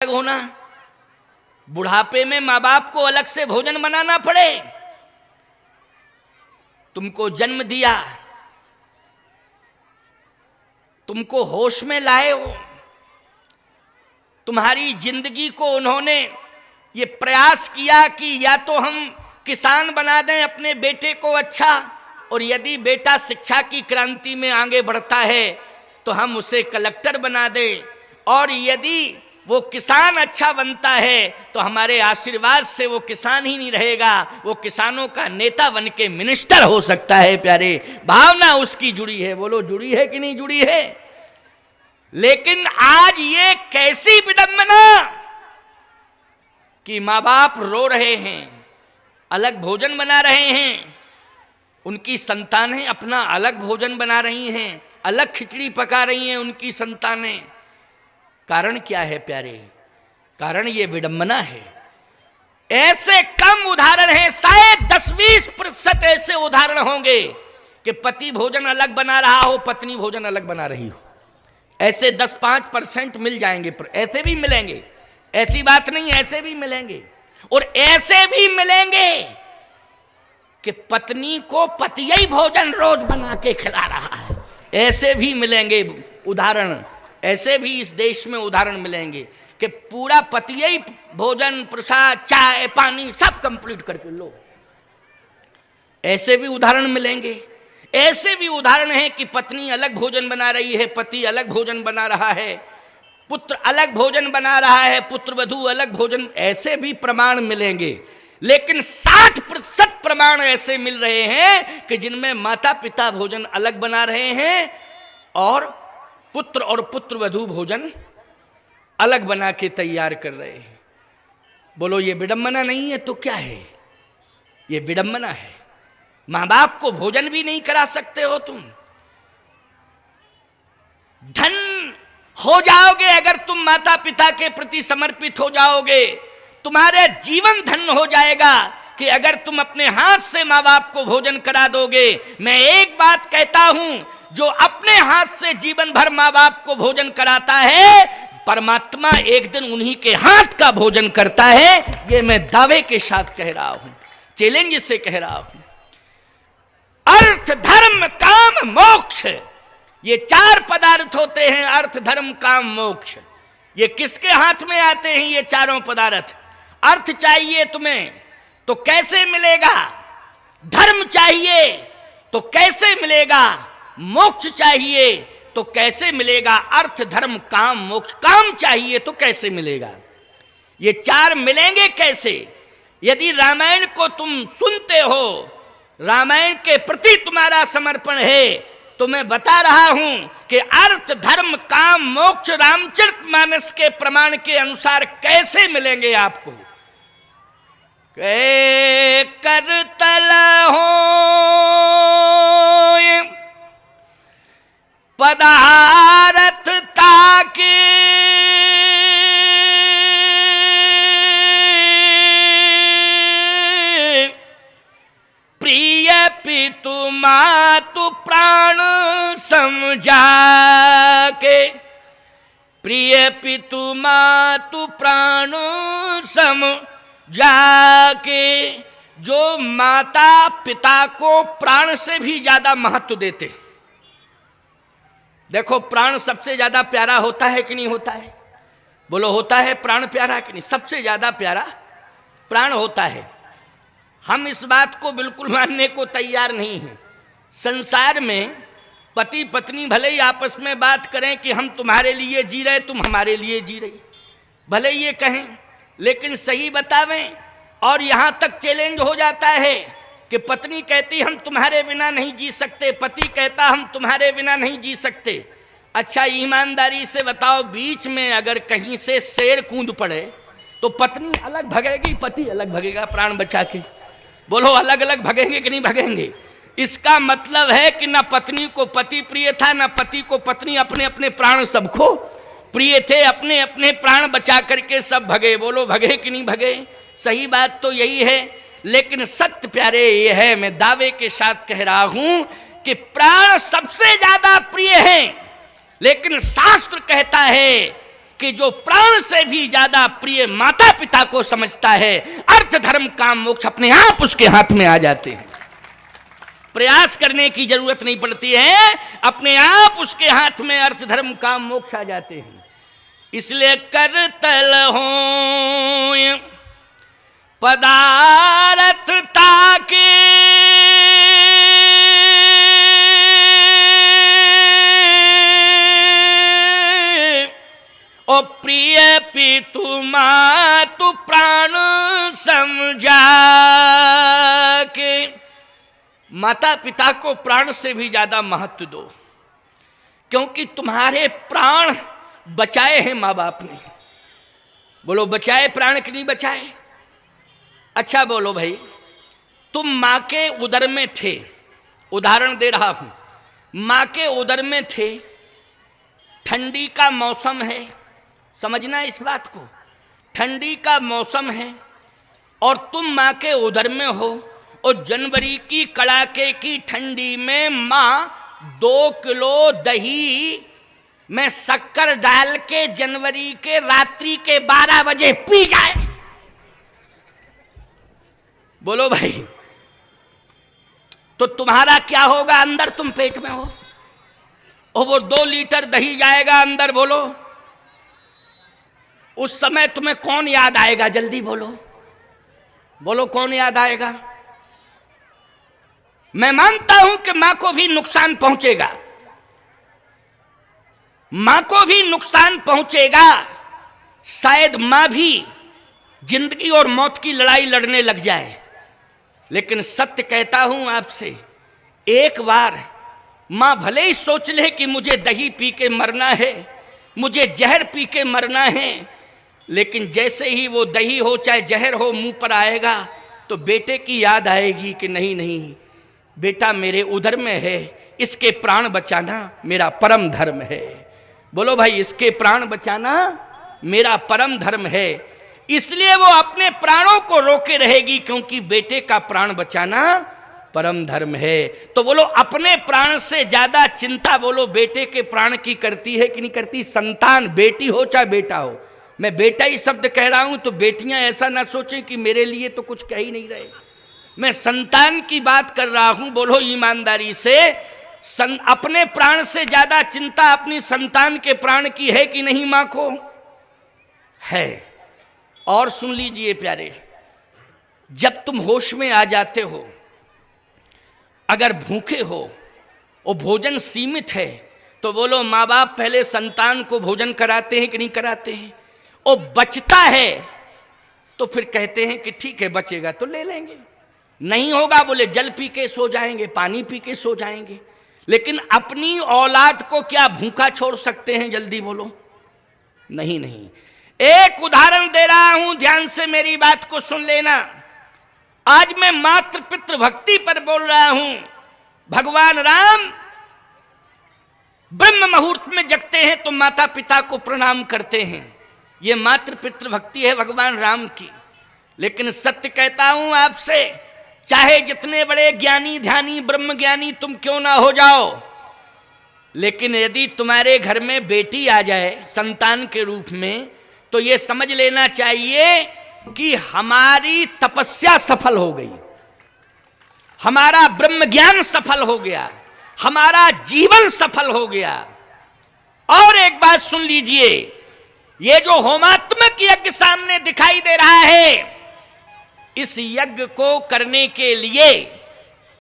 होना, बुढ़ापे में माँ बाप को अलग से भोजन बनाना पड़े। तुमको जन्म दिया, तुमको होश में लाए हो, तुम्हारी जिंदगी को उन्होंने ये प्रयास किया कि या तो हम किसान बना दें अपने बेटे को अच्छा, और यदि बेटा शिक्षा की क्रांति में आगे बढ़ता है तो हम उसे कलेक्टर बना दें, और यदि वो किसान अच्छा बनता है तो हमारे आशीर्वाद से वो किसान ही नहीं रहेगा, वो किसानों का नेता बन के मिनिस्टर हो सकता है। प्यारे, भावना उसकी जुड़ी है। बोलो, जुड़ी है कि नहीं जुड़ी है? लेकिन आज ये कैसी विडंबना कि माँ बाप रो रहे हैं, अलग भोजन बना रहे हैं, उनकी संतानें अपना अलग भोजन बना रही हैं, अलग खिचड़ी पका रही हैं उनकी संतानें। कारण क्या है प्यारे? कारण ये विडंबना है। ऐसे कम उदाहरण हैं, शायद 10-20% ऐसे उदाहरण होंगे कि पति भोजन अलग बना रहा हो, पत्नी भोजन अलग बना रही हो। ऐसे 10-5% मिल जाएंगे, पर ऐसे भी मिलेंगे, ऐसी बात नहीं, ऐसे भी मिलेंगे। और ऐसे भी मिलेंगे कि पत्नी को पति ही भोजन रोज बना के खिला रहा है, ऐसे भी मिलेंगे उदाहरण। ऐसे भी इस देश में उदाहरण मिलेंगे कि पूरा पति ही भोजन, प्रसाद, चाय, पानी सब कंप्लीट करके लो। ऐसे भी उदाहरण मिलेंगे। ऐसे भी उदाहरण है कि पत्नी अलग भोजन बना रही है, पति अलग भोजन बना रहा है, पुत्र अलग भोजन बना रहा है, पुत्र वधू अलग भोजन, ऐसे भी प्रमाण मिलेंगे। लेकिन 60% प्रमाण ऐसे मिल रहे हैं कि जिनमें माता पिता भोजन अलग बना रहे हैं और पुत्र वधू भोजन अलग बना के तैयार कर रहे हैं। बोलो, ये विडंबना नहीं है तो क्या है? ये विडंबना है। मां बाप को भोजन भी नहीं करा सकते हो तुम। धन हो जाओगे अगर तुम माता पिता के प्रति समर्पित हो जाओगे, तुम्हारे जीवन धन हो जाएगा कि अगर तुम अपने हाथ से माँ बाप को भोजन करा दोगे। मैं एक बात कहता हूं, जो अपने हाथ से जीवन भर माँ बाप को भोजन कराता है, परमात्मा एक दिन उन्हीं के हाथ का भोजन करता है। ये मैं दावे के साथ कह रहा हूं, चैलेंज से कह रहा हूं। अर्थ, धर्म, काम, मोक्ष, ये 4 पदार्थ होते हैं। अर्थ, धर्म, काम, मोक्ष। ये किसके हाथ में आते हैं ये चारों पदार्थ? अर्थ चाहिए तुम्हें तो कैसे मिलेगा? धर्म चाहिए तो कैसे मिलेगा? मोक्ष चाहिए तो कैसे मिलेगा? अर्थ, धर्म, काम, मोक्ष। काम चाहिए तो कैसे मिलेगा? ये 4 मिलेंगे कैसे? यदि रामायण को तुम सुनते हो, रामायण के प्रति तुम्हारा समर्पण है, तो मैं बता रहा हूं कि अर्थ, धर्म, काम, मोक्ष रामचरितमानस के प्रमाण के अनुसार कैसे मिलेंगे आपको। करतल हो पदारथ ताके, प्रिय पितु मातु प्राण समझा के, प्रिय पितु मातु प्राण समझा के। जो माता पिता को प्राण से भी ज्यादा महत्व देते। देखो, प्राण सबसे ज्यादा प्यारा होता है कि नहीं होता है? बोलो, होता है प्राण प्यारा कि नहीं? सबसे ज्यादा प्यारा प्राण होता है। हम इस बात को बिल्कुल मानने को तैयार नहीं हैं। संसार में पति पत्नी भले ही आपस में बात करें कि हम तुम्हारे लिए जी रहे, तुम हमारे लिए जी रही, भले ये कहें, लेकिन सही बतावें। और यहां तक चैलेंज हो जाता है कि पत्नी कहती हम तुम्हारे बिना नहीं जी सकते, पति कहता हम तुम्हारे बिना नहीं जी सकते। अच्छा, ईमानदारी से बताओ, बीच में अगर कहीं से शेर कूद पड़े तो पत्नी अलग भगेगी, पति अलग भगेगा प्राण बचा के? बोलो, अलग अलग भगेंगे कि नहीं भगेंगे? इसका मतलब है कि ना पत्नी को पति प्रिय था, ना पति को पत्नी। अपने अपने प्राण सबको प्रिय थे, अपने अपने प्राण बचा करके सब भगे। बोलो, भगे कि नहीं भगे? सही बात तो यही है। लेकिन सत्य प्यारे ये है, मैं दावे के साथ कह रहा हूं कि प्राण सबसे ज्यादा प्रिय हैं। लेकिन शास्त्र कहता है कि जो प्राण से भी ज्यादा प्रिय माता पिता को समझता है, अर्थ धर्म काम मोक्ष अपने आप उसके हाथ में आ जाते हैं। प्रयास करने की जरूरत नहीं पड़ती है, अपने आप उसके हाथ में अर्थ धर्म काम मोक्ष आ जाते हैं। इसलिए करतल हो पदार्थता के ओ प्रिय पितु मातु प्राण समझा के। माता पिता को प्राण से भी ज्यादा महत्व दो, क्योंकि तुम्हारे प्राण बचाए हैं माँ बाप ने। बोलो बचाए प्राण कि नहीं बचाए? अच्छा बोलो भाई, तुम माँ के उदर में थे, उदाहरण दे रहा हूं, माँ के उदर में थे, ठंडी का मौसम है, समझना इस बात को, ठंडी का मौसम है और तुम माँ के उदर में हो, और जनवरी की कड़ाके की ठंडी में माँ 2 किलो दही में शक्कर डाल के जनवरी के रात्रि के 12 बजे पी जाए। बोलो भाई, तो तुम्हारा क्या होगा? अंदर तुम पेट में हो और वो 2 लीटर दही जाएगा अंदर। बोलो उस समय तुम्हें कौन याद आएगा? जल्दी बोलो, बोलो कौन याद आएगा? मैं मानता हूं कि मां को भी नुकसान पहुंचेगा, मां को भी नुकसान पहुंचेगा, शायद मां भी जिंदगी और मौत की लड़ाई लड़ने लग जाए। लेकिन सत्य कहता हूं आपसे, एक बार मां भले ही सोच ले कि मुझे दही पी के मरना है, मुझे जहर पी के मरना है, लेकिन जैसे ही वो दही हो चाहे जहर हो मुंह पर आएगा तो बेटे की याद आएगी कि नहीं नहीं, बेटा मेरे उदर में है, इसके प्राण बचाना मेरा परम धर्म है। बोलो भाई, इसके प्राण बचाना मेरा परम धर्म है। इसलिए वो अपने प्राणों को रोके रहेगी, क्योंकि बेटे का प्राण बचाना परम धर्म है। तो बोलो अपने प्राण से ज्यादा चिंता बोलो बेटे के प्राण की करती है कि नहीं करती? संतान बेटी हो चाहे बेटा हो, मैं बेटा ही शब्द कह रहा हूं तो बेटियां ऐसा ना सोचें कि मेरे लिए तो कुछ कह ही नहीं रहे, मैं संतान की बात कर रहा हूं। बोलो ईमानदारी से, अपने प्राण से ज्यादा चिंता अपनी संतान के प्राण की है कि नहीं? मां को है। और सुन लीजिए प्यारे, जब तुम होश में आ जाते हो, अगर भूखे हो और भोजन सीमित है, तो बोलो माँ बाप पहले संतान को भोजन कराते हैं कि नहीं कराते हैं? और बचता है तो फिर कहते हैं कि ठीक है बचेगा तो ले लेंगे, नहीं होगा बोले जल पी के सो जाएंगे, पानी पी के सो जाएंगे। लेकिन अपनी औलाद को क्या भूखा छोड़ सकते हैं? जल्दी बोलो, नहीं नहीं। एक उदाहरण दे रहा हूं, ध्यान से मेरी बात को सुन लेना। आज मैं मातृ पितृ भक्ति पर बोल रहा हूं। भगवान राम ब्रह्म मुहूर्त में जगते हैं तो माता पिता को प्रणाम करते हैं, ये मातृ पितृ भक्ति है भगवान राम की। लेकिन सत्य कहता हूं आपसे, चाहे जितने बड़े ज्ञानी ध्यानी ब्रह्म ज्ञानी तुम क्यों ना हो जाओ, लेकिन यदि तुम्हारे घर में बेटी आ जाए संतान के रूप में, तो ये समझ लेना चाहिए कि हमारी तपस्या सफल हो गई, हमारा ब्रह्म ज्ञान सफल हो गया, हमारा जीवन सफल हो गया। और एक बात सुन लीजिए, ये जो होमात्मक यज्ञ सामने दिखाई दे रहा है, इस यज्ञ को करने के लिए